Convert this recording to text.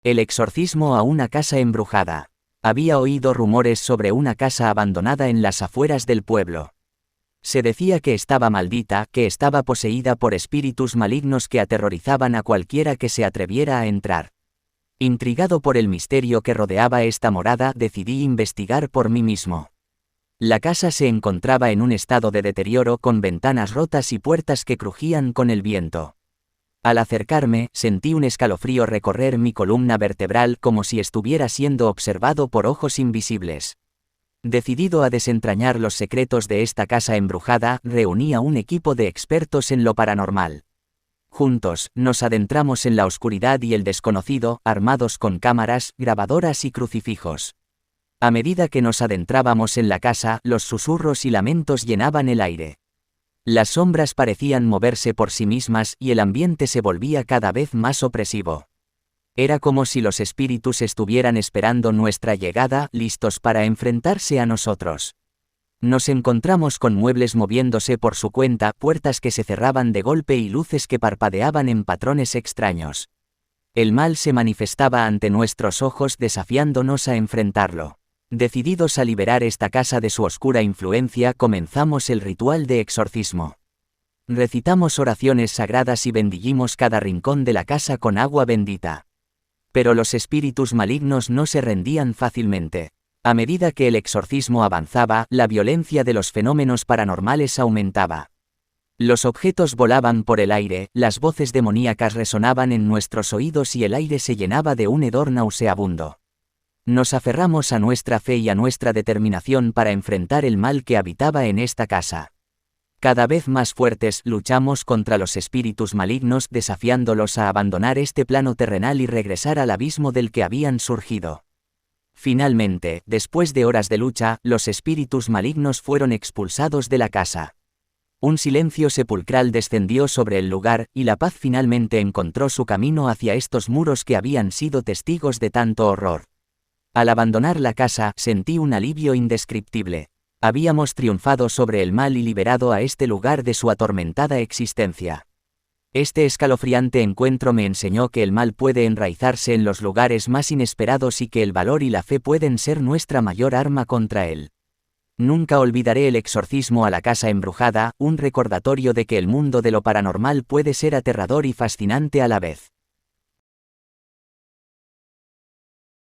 El exorcismo a una casa embrujada. Había oído rumores sobre una casa abandonada en las afueras del pueblo. Se decía que estaba maldita, que estaba poseída por espíritus malignos que aterrorizaban a cualquiera que se atreviera a entrar. Intrigado por el misterio que rodeaba esta morada, decidí investigar por mí mismo. La casa se encontraba en un estado de deterioro, con ventanas rotas y puertas que crujían con el viento. Al acercarme, sentí un escalofrío recorrer mi columna vertebral, como si estuviera siendo observado por ojos invisibles. Decidido a desentrañar los secretos de esta casa embrujada, reuní a un equipo de expertos en lo paranormal. Juntos, nos adentramos en la oscuridad y el desconocido, armados con cámaras, grabadoras y crucifijos. A medida que nos adentrábamos en la casa, los susurros y lamentos llenaban el aire. Las sombras parecían moverse por sí mismas y el ambiente se volvía cada vez más opresivo. Era como si los espíritus estuvieran esperando nuestra llegada, listos para enfrentarse a nosotros. Nos encontramos con muebles moviéndose por su cuenta, puertas que se cerraban de golpe y luces que parpadeaban en patrones extraños. El mal se manifestaba ante nuestros ojos, desafiándonos a enfrentarlo. Decididos a liberar esta casa de su oscura influencia, comenzamos el ritual de exorcismo. Recitamos oraciones sagradas y bendijimos cada rincón de la casa con agua bendita. Pero los espíritus malignos no se rendían fácilmente. A medida que el exorcismo avanzaba, la violencia de los fenómenos paranormales aumentaba. Los objetos volaban por el aire, las voces demoníacas resonaban en nuestros oídos y el aire se llenaba de un hedor nauseabundo. Nos aferramos a nuestra fe y a nuestra determinación para enfrentar el mal que habitaba en esta casa. Cada vez más fuertes, luchamos contra los espíritus malignos, desafiándolos a abandonar este plano terrenal y regresar al abismo del que habían surgido. Finalmente, después de horas de lucha, los espíritus malignos fueron expulsados de la casa. Un silencio sepulcral descendió sobre el lugar, y la paz finalmente encontró su camino hacia estos muros que habían sido testigos de tanto horror. Al abandonar la casa, sentí un alivio indescriptible. Habíamos triunfado sobre el mal y liberado a este lugar de su atormentada existencia. Este escalofriante encuentro me enseñó que el mal puede enraizarse en los lugares más inesperados y que el valor y la fe pueden ser nuestra mayor arma contra él. Nunca olvidaré el exorcismo a la casa embrujada, un recordatorio de que el mundo de lo paranormal puede ser aterrador y fascinante a la vez.